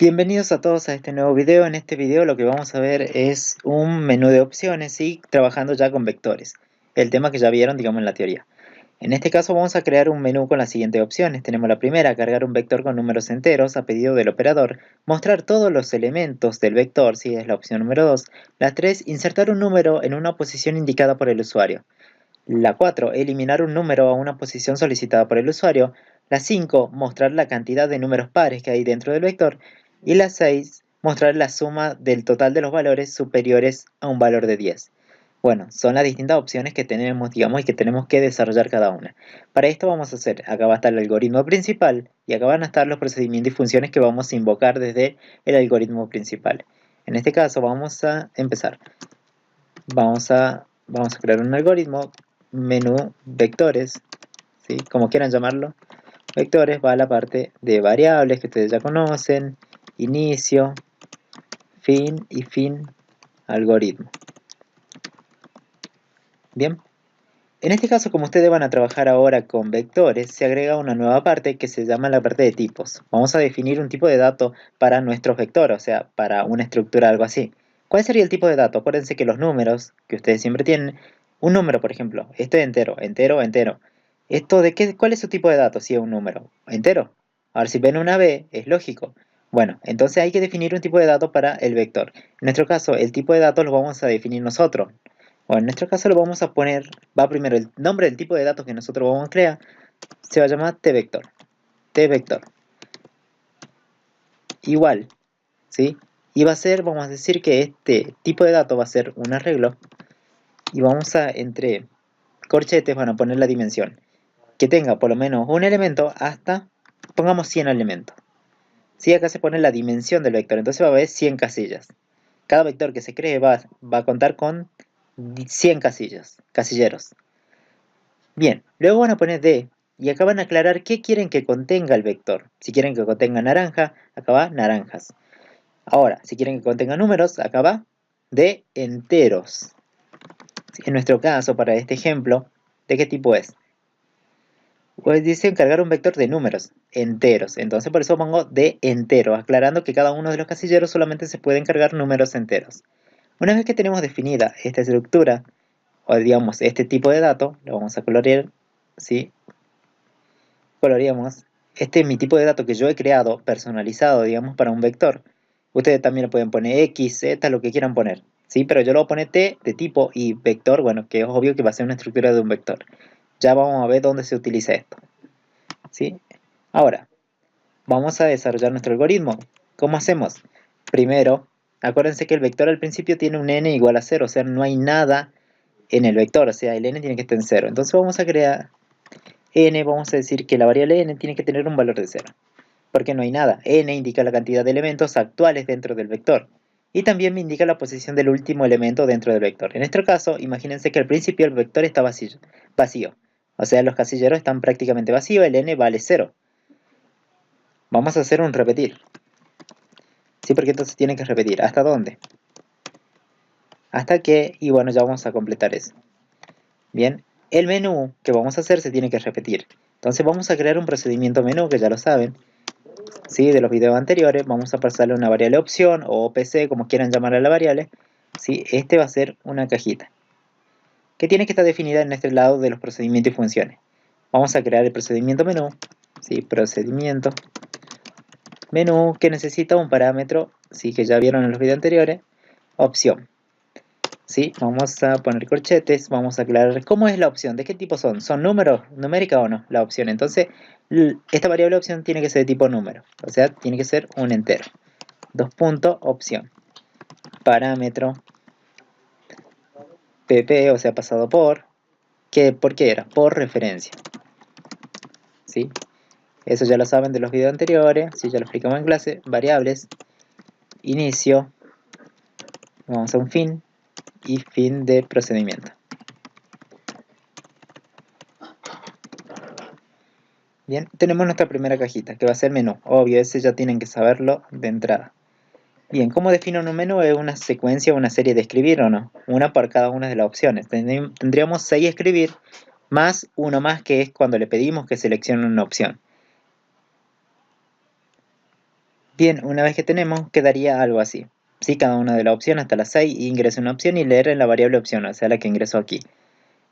Bienvenidos a todos a este nuevo video. En este video lo que vamos a ver es un menú de opciones y trabajando ya con vectores. El tema que ya vieron, digamos, en la teoría. En este caso vamos a crear un menú con las siguientes opciones. Tenemos la primera, cargar un vector con números enteros a pedido del operador. Mostrar todos los elementos del vector, si es la opción número 2. La 3, insertar un número en una posición indicada por el usuario. La 4, eliminar un número a una posición solicitada por el usuario. La 5, mostrar la cantidad de números pares que hay dentro del vector. Y la 6, mostrar la suma del total de los valores superiores a un valor de 10. Bueno, son las distintas opciones que tenemos, digamos, y que tenemos que desarrollar cada una. Para esto vamos a hacer, acá va a estar el algoritmo principal y acá van a estar los procedimientos y funciones que vamos a invocar desde el algoritmo principal. En este caso vamos a empezar. Vamos a crear un algoritmo, menú vectores, ¿sí? Como quieran llamarlo. Vectores va a la parte de variables que ustedes ya conocen, inicio, fin y fin algoritmo. Bien, en este caso, como ustedes van a trabajar ahora con vectores, se agrega una nueva parte que se llama la parte de tipos. Vamos a definir un tipo de dato para nuestros vectores, o sea, para una estructura, algo así. ¿Cuál sería el tipo de dato? Acuérdense que los números que ustedes siempre tienen, un número, por ejemplo, esto es entero, entero, entero. ¿Esto de qué? ¿Cuál es su tipo de dato si es un número? ¿Entero? Ahora, si ven una B, es lógico. Bueno, entonces hay que definir un tipo de dato para el vector. En nuestro caso, el tipo de datos lo vamos a definir nosotros. Bueno, en nuestro caso lo vamos a poner, va primero el nombre del tipo de datos que nosotros vamos a crear, se va a llamar tvector, tvector, igual, ¿sí? Y va a ser, vamos a decir que este tipo de dato va a ser un arreglo, y vamos a, entre corchetes, van a poner la dimensión, que tenga por lo menos un elemento hasta, pongamos 100 elementos. ¿Sí? Acá se pone la dimensión del vector, entonces va a haber 100 casillas. Cada vector que se cree va a contar con 100 casillas, casilleros. Bien, luego van a poner D y acá van a aclarar qué quieren que contenga el vector. Si quieren que contenga naranja, acá va naranjas. Ahora, si quieren que contenga números, acá va de enteros. En nuestro caso, para este ejemplo, ¿de qué tipo es? Pues dice cargar un vector de números enteros. Entonces por eso pongo de entero, aclarando que cada uno de los casilleros solamente se pueden cargar números enteros. Una vez que tenemos definida esta estructura, o digamos este tipo de dato, lo vamos a colorear, ¿sí? Coloreamos. Este es mi tipo de dato que yo he creado, personalizado, digamos, para un vector. Ustedes también lo pueden poner X, Z, lo que quieran poner, ¿sí? Pero yo lo voy a poner T de tipo y vector, bueno, que es obvio que va a ser una estructura de un vector. Ya vamos a ver dónde se utiliza esto, ¿sí? Ahora, vamos a desarrollar nuestro algoritmo. ¿Cómo hacemos? Primero, acuérdense que el vector al principio tiene un n igual a 0, o sea, no hay nada en el vector, o sea, el n tiene que estar en 0. Entonces vamos a crear n, vamos a decir que la variable n tiene que tener un valor de 0, porque no hay nada. N indica la cantidad de elementos actuales dentro del vector, y también me indica la posición del último elemento dentro del vector. En este caso, imagínense que al principio el vector está vacío. O sea, los casilleros están prácticamente vacíos, el n vale 0. Vamos a hacer un repetir. Sí, porque entonces tiene que repetir. ¿Hasta dónde? Hasta que, y bueno, ya vamos a completar eso. Bien, el menú que vamos a hacer se tiene que repetir. Entonces vamos a crear un procedimiento menú, que ya lo saben, ¿sí? De los videos anteriores. Vamos a pasarle una variable opción o OPC, como quieran llamar a la variable, ¿sí? Este va a ser una cajita que tiene que estar definida en este lado de los procedimientos y funciones. Vamos a crear el procedimiento menú, ¿sí? Procedimiento menú, que necesita un parámetro, ¿sí? Que ya vieron en los videos anteriores, opción. ¿Sí? Vamos a poner corchetes, vamos a aclarar cómo es la opción, de qué tipo son. ¿Son números, numérica o no? La opción. Entonces, esta variable opción tiene que ser de tipo número, o sea, tiene que ser un entero. Dos puntos, opción. Parámetro pp, o sea, pasado por. ¿Por qué era? Por referencia. ¿Sí? Eso ya lo saben de los videos anteriores, sí, ya lo explicamos en clase. Variables, inicio, vamos a un fin y fin de procedimiento. Bien, tenemos nuestra primera cajita, que va a ser menú. Obvio, ese ya tienen que saberlo de entrada. Bien, ¿cómo defino un menú? ¿Es una secuencia o una serie de escribir o no? Una por cada una de las opciones. Tendríamos 6 escribir, más uno más, que es cuando le pedimos que seleccione una opción. Bien, una vez que tenemos, quedaría algo así. ¿Sí? Cada una de las opciones hasta las 6, ingreso una opción y leer en la variable opción, o sea, la que ingresó aquí.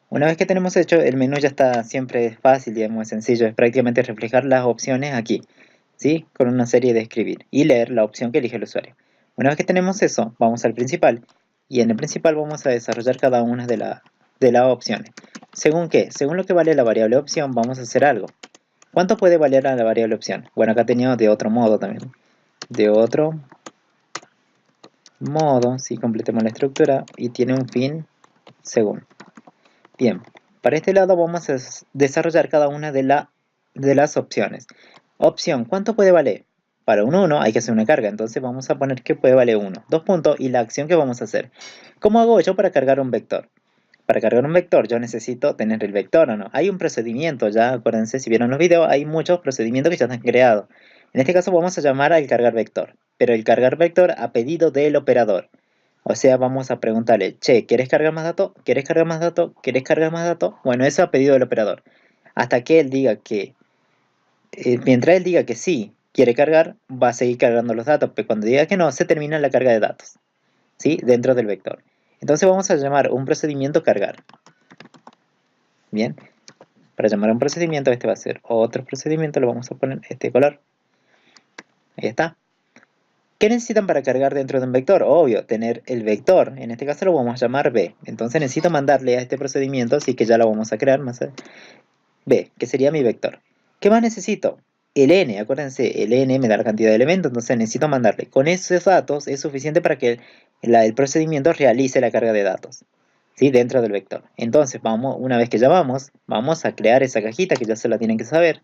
Una vez que tenemos hecho, el menú ya está siempre fácil, digamos, es sencillo, es prácticamente reflejar las opciones aquí, ¿sí? Con una serie de escribir y leer la opción que elige el usuario. Una vez que tenemos eso, vamos al principal y en el principal vamos a desarrollar cada una de las opciones. ¿Según qué? Según lo que vale la variable opción, vamos a hacer algo. ¿Cuánto puede valer la variable opción? Bueno, acá tenía de otro modo también. De otro modo, si completemos la estructura y tiene un fin según. Bien, para este lado vamos a desarrollar cada una de las opciones. Opción, ¿cuánto puede valer? Para un 1 hay que hacer una carga, entonces vamos a poner que puede valer 1. 2 puntos y la acción que vamos a hacer. ¿Cómo hago yo para cargar un vector? Para cargar un vector yo necesito tener el vector o no. Hay un procedimiento, ya acuérdense si vieron los videos, hay muchos procedimientos que ya están creados. En este caso vamos a llamar al cargar vector, pero el cargar vector a pedido del operador. O sea, vamos a preguntarle, che, ¿quieres cargar más datos? ¿Quieres cargar más datos? ¿Quieres cargar más datos? Bueno, eso a pedido del operador. Hasta que él diga que, mientras él diga que sí quiere cargar, va a seguir cargando los datos, pero cuando diga que no, se termina la carga de datos, ¿sí? Dentro del vector. Entonces vamos a llamar un procedimiento cargar. Bien, para llamar a un procedimiento, este va a ser otro procedimiento, lo vamos a poner este color. Ahí está. ¿Qué necesitan para cargar dentro de un vector? Obvio, tener el vector. En este caso lo vamos a llamar B. Entonces necesito mandarle a este procedimiento, así que ya lo vamos a crear más B, que sería mi vector. ¿Qué más necesito? El n, acuérdense, el n me da la cantidad de elementos, entonces necesito mandarle. Con esos datos es suficiente para que el procedimiento realice la carga de datos, ¿sí? Dentro del vector. Entonces, una vez que ya vamos a crear esa cajita que ya se la tienen que saber.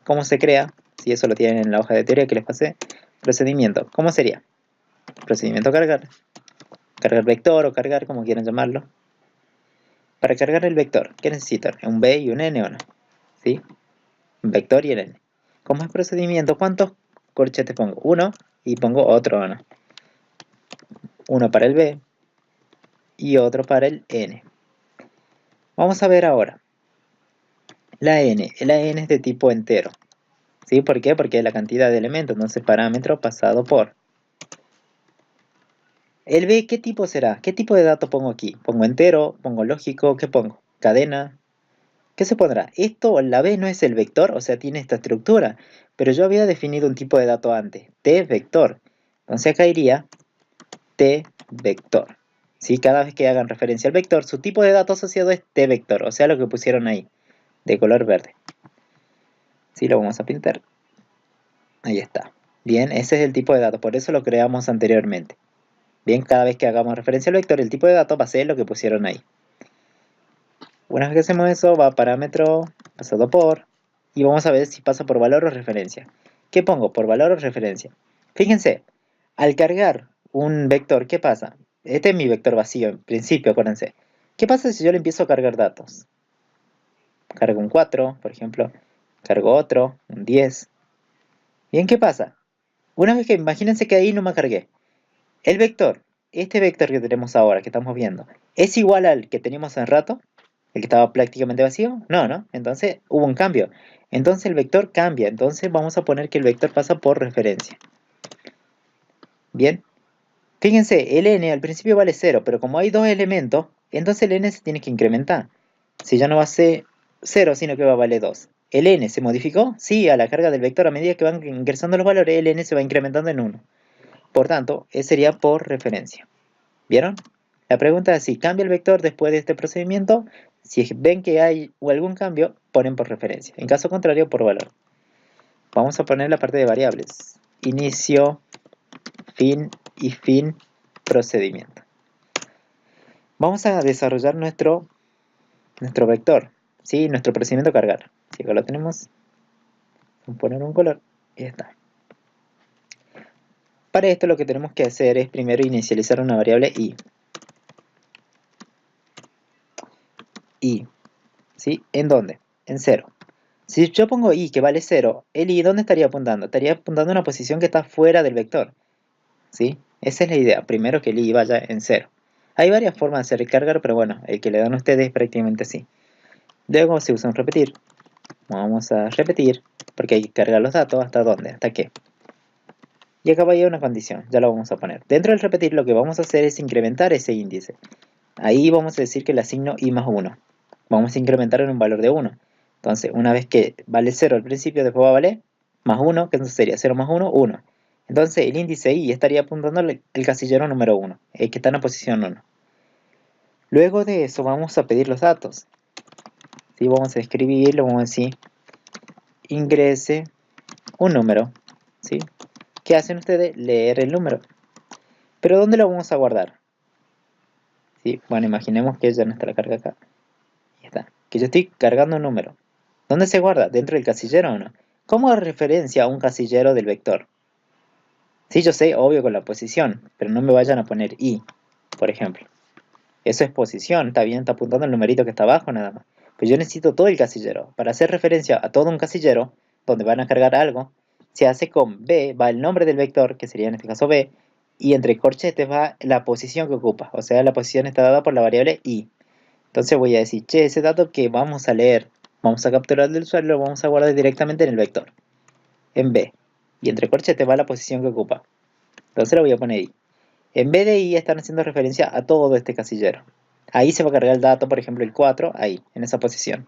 ¿Cómo se crea? Si eso lo tienen en la hoja de teoría que les pasé. Procedimiento, ¿cómo sería? Procedimiento cargar. Cargar vector o cargar, como quieran llamarlo. Para cargar el vector, ¿qué necesito? ¿Un b y un n o no? ¿Sí? Un vector y el n. Como es procedimiento, ¿cuántos corchetes pongo? Uno y pongo otro o no. Uno para el b y otro para el n. Vamos a ver ahora. La n es de tipo entero. ¿Sí? ¿Por qué? Porque es la cantidad de elementos, entonces parámetro pasado por. El B, ¿qué tipo será? ¿Qué tipo de dato pongo aquí? ¿Pongo entero? ¿Pongo lógico? ¿Qué pongo? ¿Cadena? ¿Qué se pondrá? Esto, la B no es el vector, o sea, tiene esta estructura, pero yo había definido un tipo de dato antes, T vector. Entonces acá iría T vector. ¿Sí? Cada vez que hagan referencia al vector, su tipo de dato asociado es T vector, o sea, lo que pusieron ahí, de color verde. ¿Sí? Lo vamos a pintar. Ahí está. Bien, ese es el tipo de dato, por eso lo creamos anteriormente. Bien, cada vez que hagamos referencia al vector, el tipo de dato va a ser lo que pusieron ahí. Una vez que hacemos eso, va a parámetro pasado por, y vamos a ver si pasa por valor o referencia. ¿Qué pongo? Por valor o referencia. Fíjense, al cargar un vector, ¿qué pasa? Este es mi vector vacío, en principio, acuérdense. ¿Qué pasa si yo le empiezo a cargar datos? Cargo un 4, por ejemplo. Cargo otro, un 10. Bien, ¿qué pasa? Una vez que, imagínense que ahí no me cargué. El vector, este vector que tenemos ahora, que estamos viendo, ¿es igual al que teníamos hace rato? ¿El que estaba prácticamente vacío? No, ¿no? Entonces hubo un cambio. Entonces el vector cambia. Entonces vamos a poner que el vector pasa por referencia. Bien. Fíjense, el n al principio vale 0, pero como hay dos elementos, entonces el n se tiene que incrementar. Si ya no va a ser 0, sino que va a valer 2. ¿El n se modificó? Sí, a la carga del vector, a medida que van ingresando los valores, el n se va incrementando en 1. Por tanto, sería por referencia. ¿Vieron? La pregunta es si cambia el vector después de este procedimiento. Si ven que hay algún cambio, ponen por referencia. En caso contrario, por valor. Vamos a poner la parte de variables. Inicio, fin y fin procedimiento. Vamos a desarrollar nuestro vector. ¿Sí? Nuestro procedimiento cargar. Si acá lo tenemos, vamos a poner un color y ya está. Para esto lo que tenemos que hacer es primero inicializar una variable i. I. ¿Sí? ¿En dónde? En 0. Si yo pongo i que vale 0, el i ¿dónde estaría apuntando? Estaría apuntando a una posición que está fuera del vector. ¿Sí? Esa es la idea, primero que el i vaya en 0. Hay varias formas de hacer el cargar, pero bueno, el que le dan a ustedes es prácticamente así. Luego se usa un repetir. Vamos a repetir, porque hay que cargar los datos, ¿hasta dónde? ¿Hasta qué? Y acá va a ir una condición, ya lo vamos a poner. Dentro del repetir lo que vamos a hacer es incrementar ese índice. Ahí vamos a decir que le asigno i más 1. Vamos a incrementar en un valor de 1. Entonces, una vez que vale 0 al principio, después va a valer más 1, que entonces sería 0 más 1, 1. Entonces, el índice i estaría apuntando al casillero número 1, el que está en la posición 1. Luego de eso, vamos a pedir los datos. ¿Sí? Vamos a escribirlo, vamos a decir, ingrese un número. ¿Sí? ¿Qué hacen ustedes? Leer el número. ¿Pero dónde lo vamos a guardar? ¿Sí? Bueno, imaginemos que ya no está la carga acá. Ya está. Que yo estoy cargando un número. ¿Dónde se guarda? ¿Dentro del casillero o no? ¿Cómo referencia a un casillero del vector? Sí, yo sé, obvio con la posición, pero no me vayan a poner i, por ejemplo. Eso es posición, está bien, está apuntando el numerito que está abajo nada más. Pues yo necesito todo el casillero. Para hacer referencia a todo un casillero, donde van a cargar algo, se hace con b, va el nombre del vector, que sería en este caso b, y entre corchetes va la posición que ocupa. O sea, la posición está dada por la variable i. Entonces voy a decir, che, ese dato que vamos a leer, vamos a capturar del usuario, lo vamos a guardar directamente en el vector, en b. Y entre corchetes va la posición que ocupa. Entonces lo voy a poner i. En vez de i están haciendo referencia a todo este casillero. Ahí se va a cargar el dato, por ejemplo el 4, ahí, en esa posición.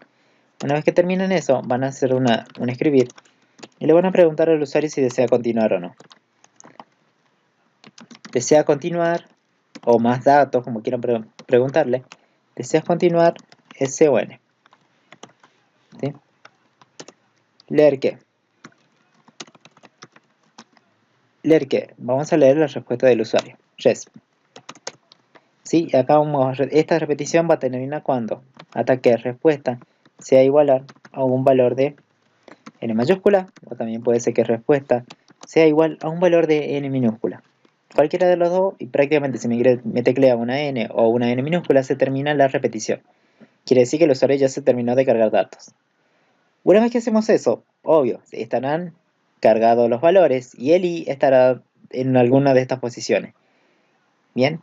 Una vez que terminen eso, van a hacer un escribir y le van a preguntar al usuario si desea continuar o no. Desea continuar, o más datos, como quieran preguntarle. ¿Deseas continuar? S o N. ¿Sí? ¿Leer qué? ¿Leer qué? Vamos a leer la respuesta del usuario. Resp. ¿Sí? Acá esta repetición va a terminar cuando hasta que respuesta sea igual a un valor de n mayúscula, o también puede ser que respuesta sea igual a un valor de n minúscula. Cualquiera de los dos, y prácticamente si me teclea una n o una n minúscula, se termina la repetición. Quiere decir que el usuario ya se terminó de cargar datos. Una vez que hacemos eso, obvio, estarán cargados los valores y el i estará en alguna de estas posiciones. Bien,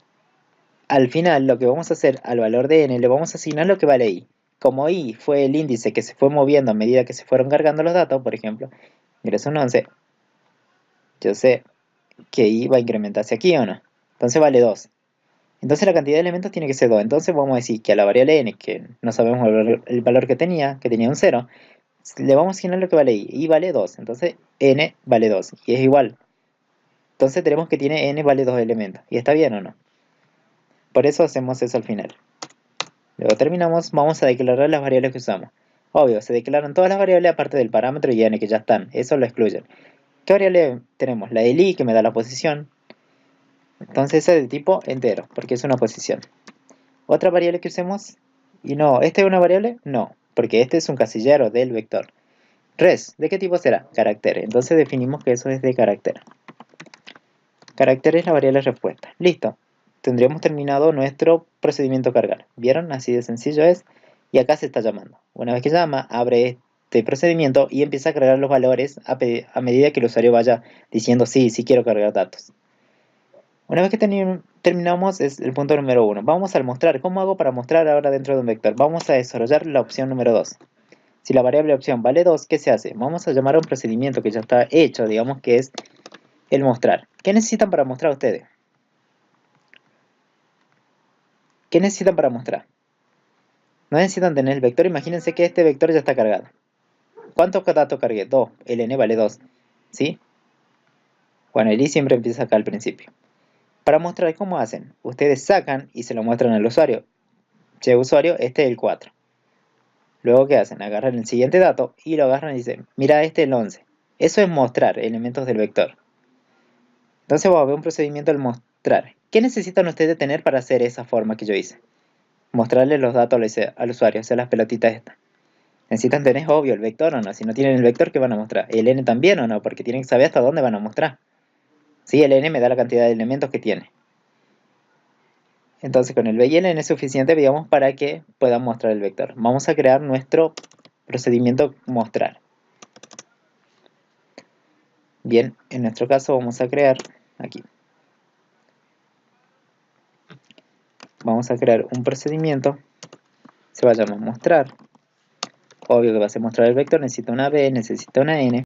al final lo que vamos a hacer al valor de n le vamos a asignar lo que vale i. Como i fue el índice que se fue moviendo a medida que se fueron cargando los datos, por ejemplo, ingreso un 11, yo sé que i va a incrementarse aquí o no. Entonces vale 2. Entonces la cantidad de elementos tiene que ser 2. Entonces vamos a decir que a la variable n, que no sabemos el valor que tenía un 0, le vamos a asignar lo que vale i. I vale 2. Entonces n vale 2. Y es igual. Entonces tenemos que tiene n vale 2 elementos. ¿Y está bien o no? Por eso hacemos eso al final. Luego terminamos, vamos a declarar las variables que usamos. Obvio, se declaran todas las variables aparte del parámetro y n que ya están. Eso lo excluyen. ¿Qué variable tenemos? La del i, que me da la posición. Entonces esa es de tipo entero, porque es una posición. Otra variable que usemos, y no, ¿esta es una variable? No, porque este es un casillero del vector. Res, ¿de qué tipo será? Carácter. Entonces definimos que eso es de carácter. Carácter es la variable respuesta. Listo. Tendríamos terminado nuestro procedimiento cargar. ¿Vieron? Así de sencillo es. Y acá se está llamando. Una vez que llama, abre este procedimiento y empieza a cargar los valores a medida que el usuario vaya diciendo sí quiero cargar datos. Una vez que terminamos es el punto número 1. Vamos al mostrar. ¿Cómo hago para mostrar ahora dentro de un vector? Vamos a desarrollar la opción número 2. Si la variable opción vale 2, ¿qué se hace? Vamos a llamar a un procedimiento que ya está hecho, digamos que es el mostrar. ¿Qué necesitan para mostrar ustedes? ¿Qué necesitan para mostrar? No necesitan tener el vector. Imagínense que este vector ya está cargado. ¿Cuántos datos cargué? 2. El n vale 2. ¿Sí? Bueno, el i siempre empieza acá al principio. Para mostrar, ¿cómo hacen? Ustedes sacan y se lo muestran al usuario. Che, usuario, este es el 4. Luego, ¿qué hacen? Agarran el siguiente dato y lo agarran y dicen, mira, este es el 11. Eso es mostrar elementos del vector. Entonces vamos a ver un procedimiento al mostrar. ¿Qué necesitan ustedes tener para hacer esa forma que yo hice? Mostrarle los datos al usuario, o sea, las pelotitas estas. Necesitan tener, obvio, el vector o no. Si no tienen el vector, ¿qué van a mostrar? ¿El n también o no? Porque tienen que saber hasta dónde van a mostrar. Sí, el n me da la cantidad de elementos que tiene. Entonces con el b y el n es suficiente, digamos, para que puedan mostrar el vector. Vamos a crear nuestro procedimiento mostrar. Bien, en nuestro caso vamos a crear aquí. Vamos a crear un procedimiento. Se va a llamar mostrar. Obvio que va a ser mostrar el vector, necesita una b, necesita una n.